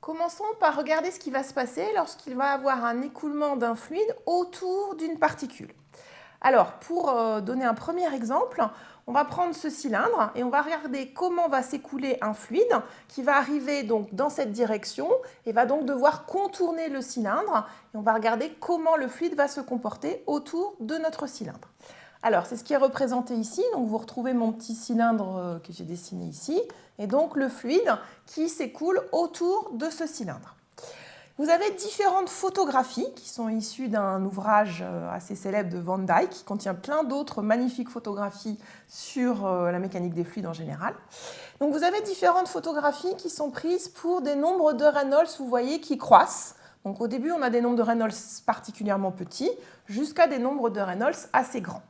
Commençons par regarder ce qui va se passer lorsqu'il va y avoir un écoulement d'un fluide autour d'une particule. Alors, pour donner un premier exemple, on va prendre ce cylindre et on va regarder comment va s'écouler un fluide qui va arriver donc dans cette direction et va donc devoir contourner le cylindre. Et on va regarder comment le fluide va se comporter autour de notre cylindre. Alors, c'est ce qui est représenté ici. Donc, vous retrouvez mon petit cylindre que j'ai dessiné ici et donc le fluide qui s'écoule autour de ce cylindre. Vous avez différentes photographies qui sont issues d'un ouvrage assez célèbre de Van Dyke qui contient plein d'autres magnifiques photographies sur la mécanique des fluides en général. Donc, vous avez différentes photographies qui sont prises pour des nombres de Reynolds, vous voyez, qui croissent. Donc, au début, on a des nombres de Reynolds particulièrement petits jusqu'à des nombres de Reynolds assez grands.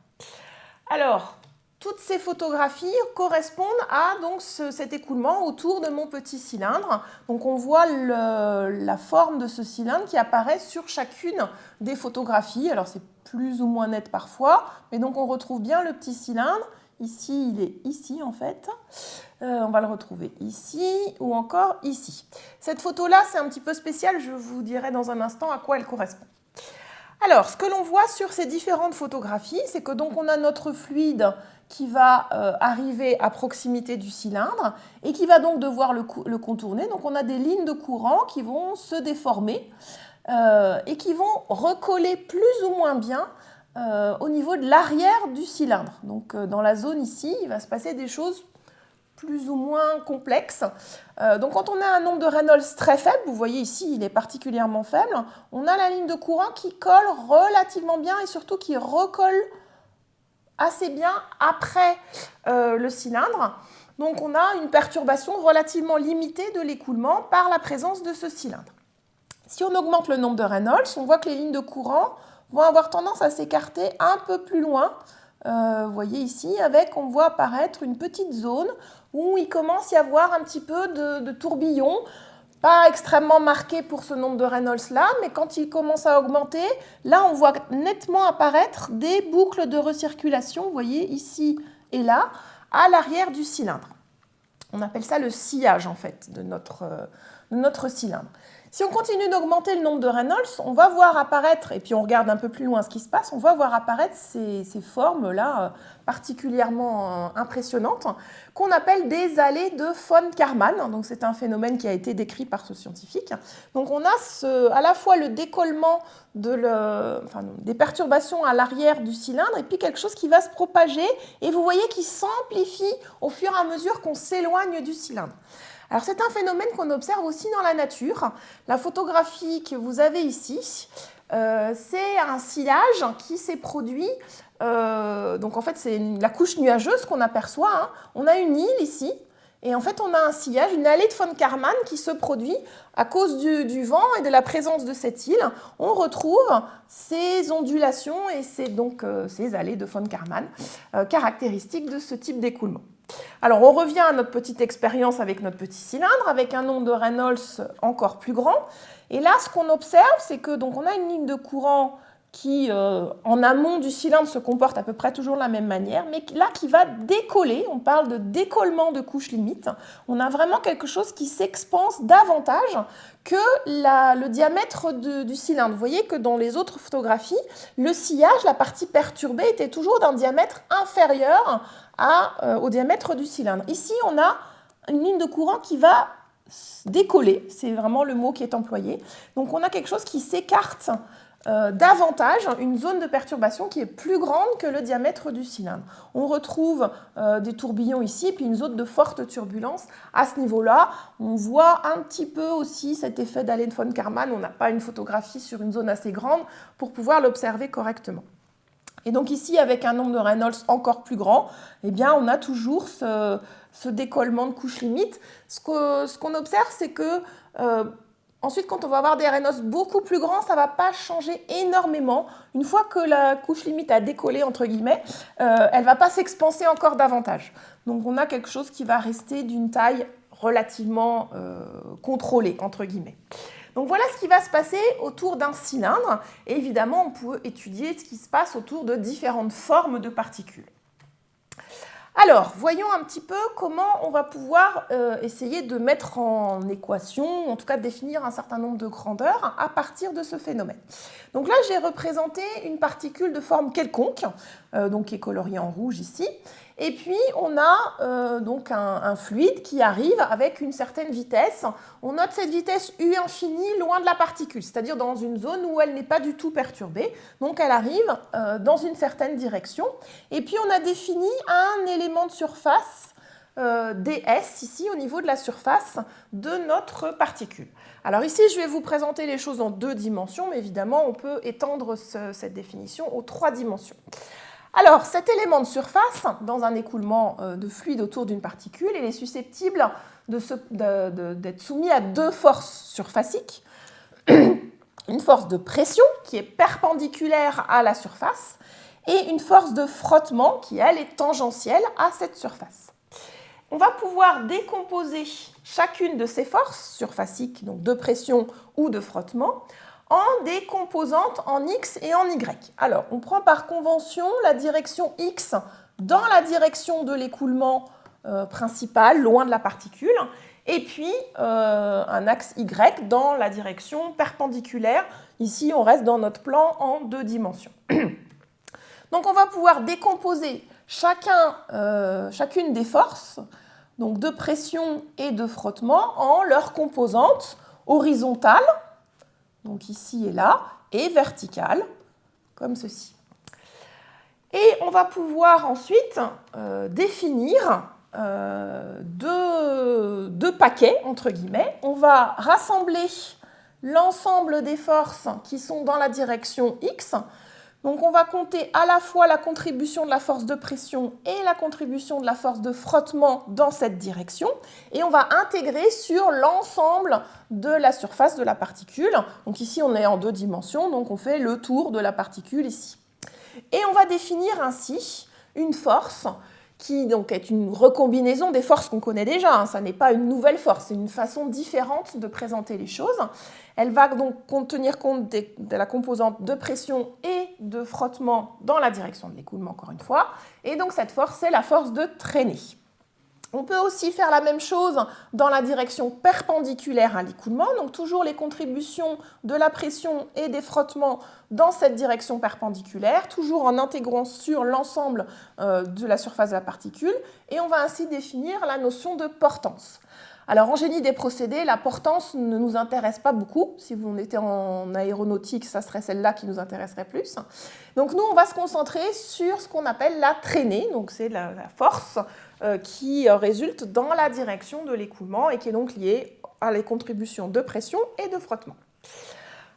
Alors, toutes ces photographies correspondent à donc, cet écoulement autour de mon petit cylindre. Donc, on voit la forme de ce cylindre qui apparaît sur chacune des photographies. Alors, c'est plus ou moins net parfois, mais donc on retrouve bien le petit cylindre. Ici, il est ici en fait. On va le retrouver ici ou encore ici. Cette photo-là, c'est un petit peu spécial. Je vous dirai dans un instant à quoi elle correspond. Alors, ce que l'on voit sur ces différentes photographies, c'est que donc on a notre fluide qui va arriver à proximité du cylindre et qui va donc devoir le contourner. Donc, on a des lignes de courant qui vont se déformer et qui vont recoller plus ou moins bien au niveau de l'arrière du cylindre. Donc, dans la zone ici, il va se passer des choses plus ou moins complexe. Donc quand on a un nombre de Reynolds très faible, vous voyez ici il est particulièrement faible, on a la ligne de courant qui colle relativement bien et surtout qui recolle assez bien après le cylindre. Donc on a une perturbation relativement limitée de l'écoulement par la présence de ce cylindre. Si on augmente le nombre de Reynolds, on voit que les lignes de courant vont avoir tendance à s'écarter un peu plus loin. Vous voyez ici, on voit apparaître une petite zone où il commence à y avoir un petit peu de tourbillon, pas extrêmement marqué pour ce nombre de Reynolds là, mais quand il commence à augmenter, là on voit nettement apparaître des boucles de recirculation, vous voyez ici et là, à l'arrière du cylindre. On appelle ça le sillage en fait de notre cylindre. Si on continue d'augmenter le nombre de Reynolds, on va voir apparaître, et puis on regarde un peu plus loin ce qui se passe, on va voir apparaître ces formes-là particulièrement impressionnantes qu'on appelle des allées de von Karman. Donc c'est un phénomène qui a été décrit par ce scientifique. Donc on a à la fois le décollement des perturbations à l'arrière du cylindre et puis quelque chose qui va se propager et vous voyez qui s'amplifie au fur et à mesure qu'on s'éloigne du cylindre. Alors c'est un phénomène qu'on observe aussi dans la nature. La photographie que vous avez ici, c'est un sillage qui s'est produit. Donc en fait c'est la couche nuageuse qu'on aperçoit. Hein. On a une île ici et en fait on a un sillage, une allée de von Karman qui se produit à cause du vent et de la présence de cette île. On retrouve ces ondulations et ces allées de von Karman caractéristiques de ce type d'écoulement. Alors, on revient à notre petite expérience avec notre petit cylindre, avec un nombre de Reynolds encore plus grand. Et là, ce qu'on observe, c'est que donc, on a une ligne de courant qui, en amont du cylindre, se comporte à peu près toujours de la même manière, mais là, qui va décoller. On parle de décollement de couche limite. On a vraiment quelque chose qui s'expanse davantage que le diamètre du cylindre. Vous voyez que dans les autres photographies, le sillage, la partie perturbée, était toujours d'un diamètre inférieur au diamètre du cylindre. Ici, on a une ligne de courant qui va décoller, c'est vraiment le mot qui est employé. Donc on a quelque chose qui s'écarte davantage, une zone de perturbation qui est plus grande que le diamètre du cylindre. On retrouve des tourbillons ici, puis une zone de forte turbulence à ce niveau-là. On voit un petit peu aussi cet effet d'allée de von Karman. On n'a pas une photographie sur une zone assez grande pour pouvoir l'observer correctement. Et donc ici, avec un nombre de Reynolds encore plus grand, eh bien, on a toujours ce décollement de couche limite. Ce qu'on observe, c'est que ensuite, quand on va avoir des Reynolds beaucoup plus grands, ça ne va pas changer énormément. Une fois que la couche limite a décollé, entre guillemets, elle ne va pas s'expanser encore davantage. Donc on a quelque chose qui va rester d'une taille relativement contrôlée, entre guillemets. Donc voilà ce qui va se passer autour d'un cylindre. Et évidemment, on peut étudier ce qui se passe autour de différentes formes de particules. Alors, voyons un petit peu comment on va pouvoir essayer de mettre en équation, en tout cas de définir un certain nombre de grandeurs à partir de ce phénomène. Donc là, j'ai représenté une particule de forme quelconque, donc qui est coloriée en rouge ici. Et puis, on a donc un fluide qui arrive avec une certaine vitesse. On note cette vitesse U infinie loin de la particule, c'est-à-dire dans une zone où elle n'est pas du tout perturbée. Donc, elle arrive dans une certaine direction. Et puis, on a défini un élément de surface ds, ici, au niveau de la surface de notre particule. Alors ici, je vais vous présenter les choses en 2 dimensions, mais évidemment, on peut étendre cette définition aux 3 dimensions. Alors, cet élément de surface, dans un écoulement de fluide autour d'une particule, il est susceptible d'être soumis à 2 forces surfaciques. Une force de pression qui est perpendiculaire à la surface et une force de frottement qui, elle, est tangentielle à cette surface. On va pouvoir décomposer chacune de ces forces surfaciques, donc de pression ou de frottement, en des composantes en X et en Y. Alors, on prend par convention la direction X dans la direction de l'écoulement principal, loin de la particule, et puis un axe Y dans la direction perpendiculaire. Ici, on reste dans notre plan en 2 dimensions. Donc, on va pouvoir décomposer chacune des forces, donc de pression et de frottement, en leurs composantes horizontales, donc ici et là, et verticale, comme ceci. Et on va pouvoir ensuite définir 2 paquets, entre guillemets. On va rassembler l'ensemble des forces qui sont dans la direction X. Donc on va compter à la fois la contribution de la force de pression et la contribution de la force de frottement dans cette direction, et on va intégrer sur l'ensemble de la surface de la particule. Donc ici on est en 2 dimensions, donc on fait le tour de la particule ici. Et on va définir ainsi une force qui donc est une recombinaison des forces qu'on connaît déjà. Ça n'est pas une nouvelle force, c'est une façon différente de présenter les choses. Elle va donc tenir compte de la composante de pression et de frottement dans la direction de l'écoulement, encore une fois. Et donc cette force, c'est la force de traînée. On peut aussi faire la même chose dans la direction perpendiculaire à l'écoulement, donc toujours les contributions de la pression et des frottements dans cette direction perpendiculaire, toujours en intégrant sur l'ensemble de la surface de la particule, et on va ainsi définir la notion de portance. Alors en génie des procédés, la portance ne nous intéresse pas beaucoup. Si on était en aéronautique, ça serait celle-là qui nous intéresserait plus. Donc nous, on va se concentrer sur ce qu'on appelle la traînée, donc c'est la force qui résulte dans la direction de l'écoulement et qui est donc liée à les contributions de pression et de frottement.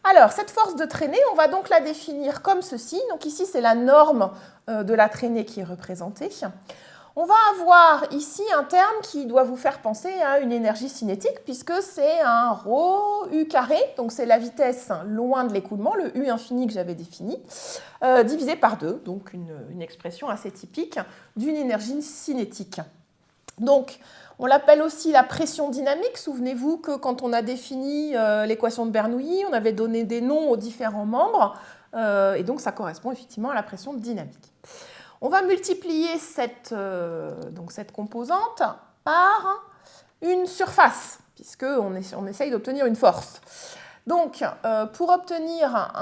Alors, cette force de traînée, on va donc la définir comme ceci. Donc ici, c'est la norme de la traînée qui est représentée. On va avoir ici un terme qui doit vous faire penser à une énergie cinétique, puisque c'est un ρ U carré, donc c'est la vitesse loin de l'écoulement, le U infini que j'avais défini, divisé par 2, donc une expression assez typique d'une énergie cinétique. Donc, on l'appelle aussi la pression dynamique. Souvenez-vous que quand on a défini l'équation de Bernoulli, on avait donné des noms aux différents membres, et donc ça correspond effectivement à la pression dynamique. On va multiplier cette composante par une surface, puisqu'on essaye d'obtenir une force. Donc, pour obtenir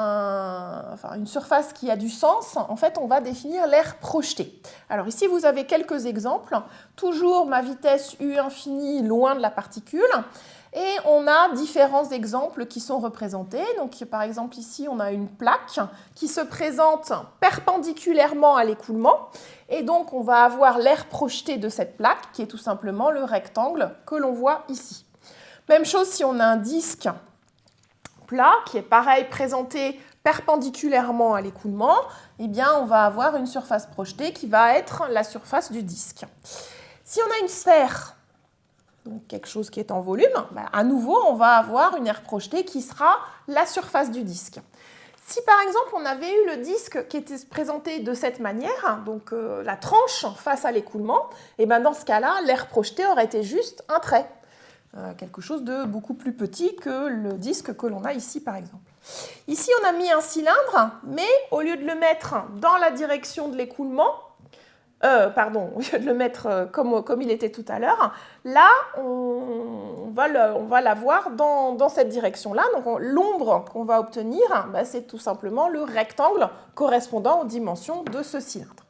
une surface qui a du sens, en fait, on va définir l'air projeté. Alors ici, vous avez quelques exemples. Toujours ma vitesse U infinie loin de la particule. Et on a différents exemples qui sont représentés. Donc, par exemple, ici, on a une plaque qui se présente perpendiculairement à l'écoulement. Et donc, on va avoir l'air projeté de cette plaque, qui est tout simplement le rectangle que l'on voit ici. Même chose si on a un disque plat, qui est pareil, présenté perpendiculairement à l'écoulement, eh bien, on va avoir une surface projetée qui va être la surface du disque. Si on a une sphère, donc quelque chose qui est en volume, à nouveau, on va avoir une aire projetée qui sera la surface du disque. Si par exemple, on avait eu le disque qui était présenté de cette manière, donc la tranche face à l'écoulement, et dans ce cas-là, l'aire projetée aurait été juste un trait. Quelque chose de beaucoup plus petit que le disque que l'on a ici, par exemple. Ici, on a mis un cylindre, mais au lieu de le mettre dans la direction de l'écoulement, Pardon, au lieu de le mettre comme il était tout à l'heure, là, on va l'avoir dans cette direction-là. Donc, l'ombre qu'on va obtenir, bah, c'est tout simplement le rectangle correspondant aux dimensions de ce cylindre.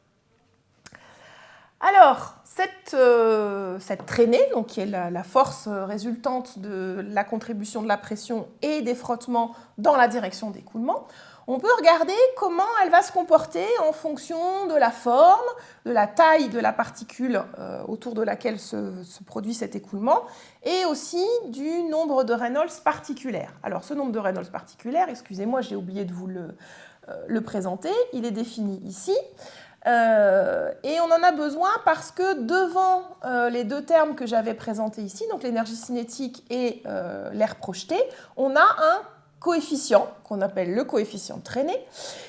Alors, cette traînée, donc, qui est la force résultante de la contribution de la pression et des frottements dans la direction d'écoulement, on peut regarder comment elle va se comporter en fonction de la forme, de la taille de la particule autour de laquelle se produit cet écoulement et aussi du nombre de Reynolds particulière. Alors ce nombre de Reynolds particulière, excusez-moi, j'ai oublié de vous le présenter, il est défini ici. Et on en a besoin parce que devant les deux termes que j'avais présentés ici, donc l'énergie cinétique et l'air projeté, on a un coefficient qu'on appelle le coefficient de traînée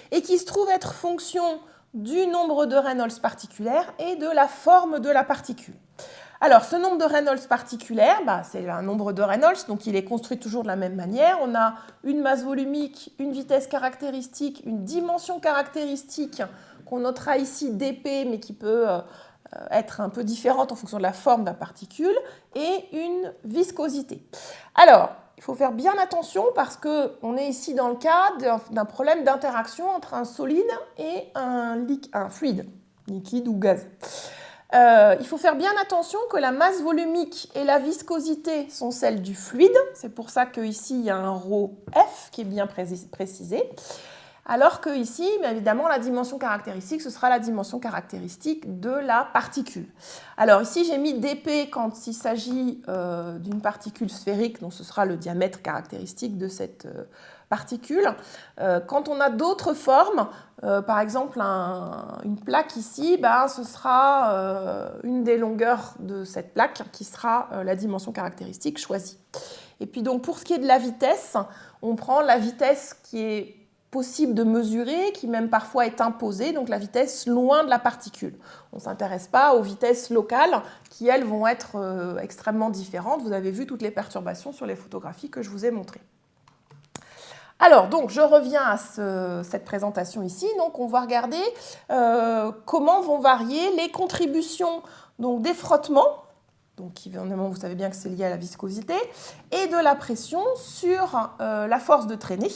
et qui se trouve être fonction du nombre de Reynolds particulière et de la forme de la particule. Alors, ce nombre de Reynolds particulière, bah, c'est un nombre de Reynolds, donc il est construit toujours de la même manière. On a une masse volumique, une vitesse caractéristique, une dimension caractéristique qu'on notera ici dp, mais qui peut être un peu différente en fonction de la forme de la particule, et une viscosité. Alors, il faut faire bien attention parce qu'on est ici dans le cas d'un problème d'interaction entre un solide et un fluide, liquide ou gaz. Il faut faire bien attention que la masse volumique et la viscosité sont celles du fluide. C'est pour ça qu'ici, il y a un ρf qui est bien précisé. Alors que ici, bien évidemment, la dimension caractéristique, ce sera la dimension caractéristique de la particule. Alors ici, j'ai mis dp quand il s'agit d'une particule sphérique, donc ce sera le diamètre caractéristique de cette particule. Quand on a d'autres formes, par exemple une plaque ici, ben, ce sera une des longueurs de cette plaque qui sera la dimension caractéristique choisie. Et puis donc pour ce qui est de la vitesse, on prend la vitesse qui est possible de mesurer, qui même parfois est imposée, donc la vitesse loin de la particule. On ne s'intéresse pas aux vitesses locales qui, elles, vont être extrêmement différentes. Vous avez vu toutes les perturbations sur les photographies que je vous ai montrées. Alors, donc, je reviens à cette présentation ici. Donc, on va regarder comment vont varier les contributions donc, des frottements, donc évidemment, vous savez bien que c'est lié à la viscosité, et de la pression sur la force de traînée,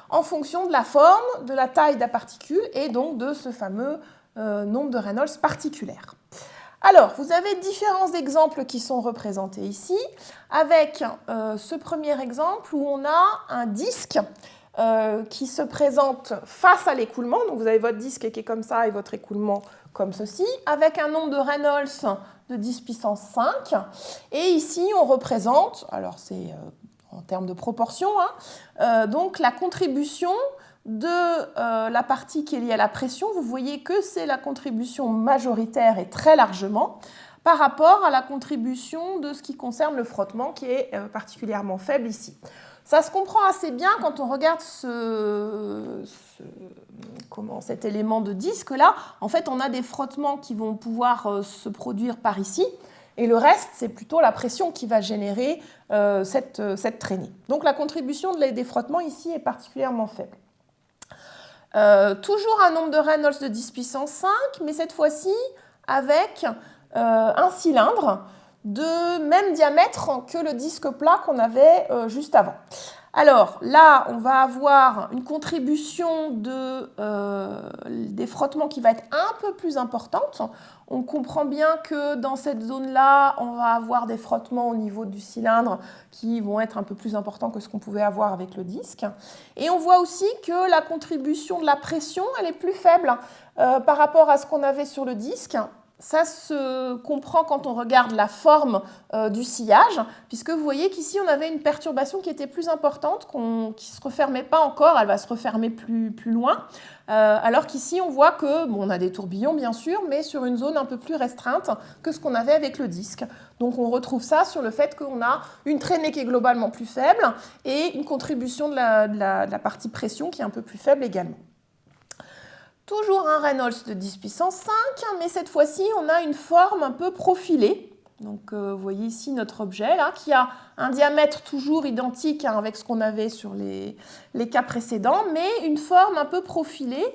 en fonction de la forme, de la taille de la particule et donc de ce fameux nombre de Reynolds particulière. Alors, vous avez différents exemples qui sont représentés ici, avec ce premier exemple où on a un disque qui se présente face à l'écoulement. Donc, vous avez votre disque qui est comme ça et votre écoulement comme ceci, avec un nombre de Reynolds de 10 puissance 5. Et ici, on représente, alors c'est en termes de proportion, donc la contribution de la partie qui est liée à la pression. Vous voyez que c'est la contribution majoritaire et très largement par rapport à la contribution de ce qui concerne le frottement qui est particulièrement faible ici. Ça se comprend assez bien quand on regarde cet élément de disque-là. En fait, on a des frottements qui vont pouvoir se produire par ici, et le reste, c'est plutôt la pression qui va générer cette traînée. Donc la contribution des frottements ici est particulièrement faible. Toujours un nombre de Reynolds de 10 puissance 5, mais cette fois-ci avec un cylindre de même diamètre que le disque plat qu'on avait juste avant. Alors là, on va avoir une contribution des frottements qui va être un peu plus importante. On comprend bien que dans cette zone-là, on va avoir des frottements au niveau du cylindre qui vont être un peu plus importants que ce qu'on pouvait avoir avec le disque. Et on voit aussi que la contribution de la pression, elle est plus faible par rapport à ce qu'on avait sur le disque. Ça se comprend quand on regarde la forme du sillage, puisque vous voyez qu'ici on avait une perturbation qui était plus importante, qui ne se refermait pas encore, elle va se refermer plus loin, alors qu'ici on voit que, on a des tourbillons bien sûr, mais sur une zone un peu plus restreinte que ce qu'on avait avec le disque. Donc on retrouve ça sur le fait qu'on a une traînée qui est globalement plus faible et une contribution de la partie pression qui est un peu plus faible également. Toujours un Reynolds de 10 puissance 5, mais cette fois-ci, on a une forme un peu profilée. Donc, vous voyez ici notre objet, là, qui a un diamètre toujours identique avec ce qu'on avait sur les cas précédents, mais une forme un peu profilée.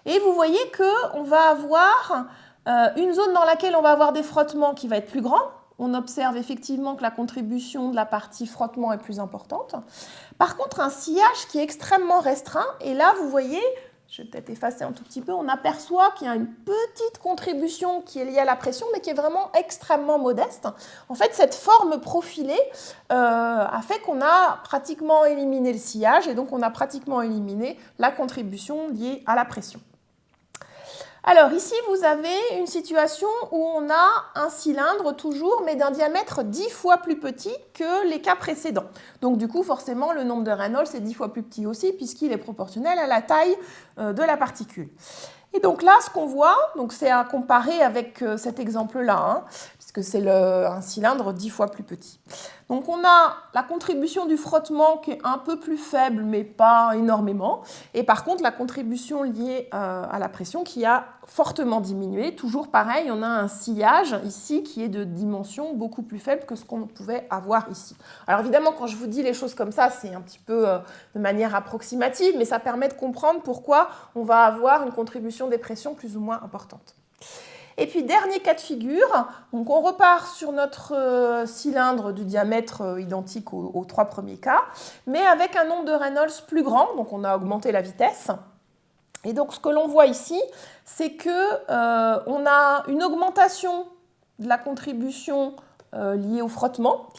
Et vous voyez qu'on va avoir Une zone dans laquelle on va avoir des frottements qui va être plus grand. On observe effectivement que la contribution de la partie frottement est plus importante. Par contre, un sillage qui est extrêmement restreint, et là, vous voyez, je vais peut-être effacer un tout petit peu, on aperçoit qu'il y a une petite contribution qui est liée à la pression, mais qui est vraiment extrêmement modeste. En fait, cette forme profilée a fait qu'on a pratiquement éliminé le sillage, et donc on a pratiquement éliminé la contribution liée à la pression. Alors ici, vous avez une situation où on a un cylindre toujours, mais d'un diamètre 10 fois plus petit que les cas précédents. Donc du coup, forcément, le nombre de Reynolds est 10 fois plus petit aussi, puisqu'il est proportionnel à la taille de la particule. Et donc là, ce qu'on voit, c'est à comparer avec cet exemple-là, puisque c'est un cylindre 10 fois plus petit. Donc on a la contribution du frottement qui est un peu plus faible, mais pas énormément. Et par contre, la contribution liée à la pression qui a fortement diminué. Toujours pareil, on a un sillage ici qui est de dimension beaucoup plus faible que ce qu'on pouvait avoir ici. Alors évidemment, quand je vous dis les choses comme ça, c'est un petit peu de manière approximative, mais ça permet de comprendre pourquoi on va avoir une contribution des pressions plus ou moins importante. Et puis, dernier cas de figure, donc on repart sur notre cylindre du diamètre identique aux 3 premiers cas, mais avec un nombre de Reynolds plus grand, donc on a augmenté la vitesse. Et donc, ce que l'on voit ici, c'est qu'on a une augmentation de la contribution liée au frottement,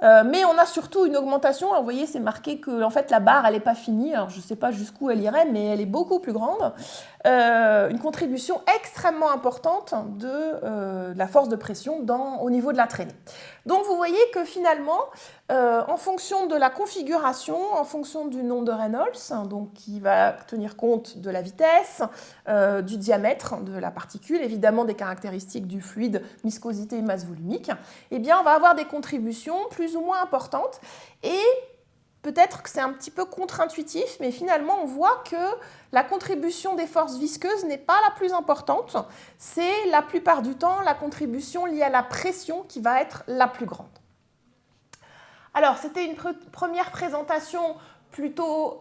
mais on a surtout une augmentation. Alors, vous voyez, c'est marqué que en fait, la barre, elle n'est pas finie. Alors, je ne sais pas jusqu'où elle irait, mais elle est beaucoup plus grande. Une contribution extrêmement importante de la force de pression au niveau de la traînée. Donc, vous voyez que finalement, en fonction de la configuration, en fonction du nombre de Reynolds, donc qui va tenir compte de la vitesse, du diamètre de la particule, évidemment des caractéristiques du fluide, viscosité et masse volumique, eh bien, on va avoir des contributions plus ou moins importantes. Et peut-être que c'est un petit peu contre-intuitif, mais finalement, on voit que la contribution des forces visqueuses n'est pas la plus importante. C'est la plupart du temps la contribution liée à la pression qui va être la plus grande. Alors, c'était une première présentation plutôt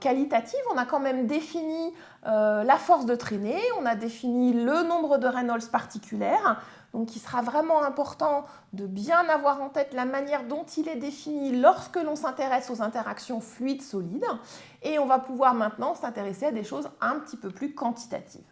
qualitative. On a quand même défini la force de traînée, on a défini le nombre de Reynolds particulière. Donc, il sera vraiment important de bien avoir en tête la manière dont il est défini lorsque l'on s'intéresse aux interactions fluides-solides. Et on va pouvoir maintenant s'intéresser à des choses un petit peu plus quantitatives.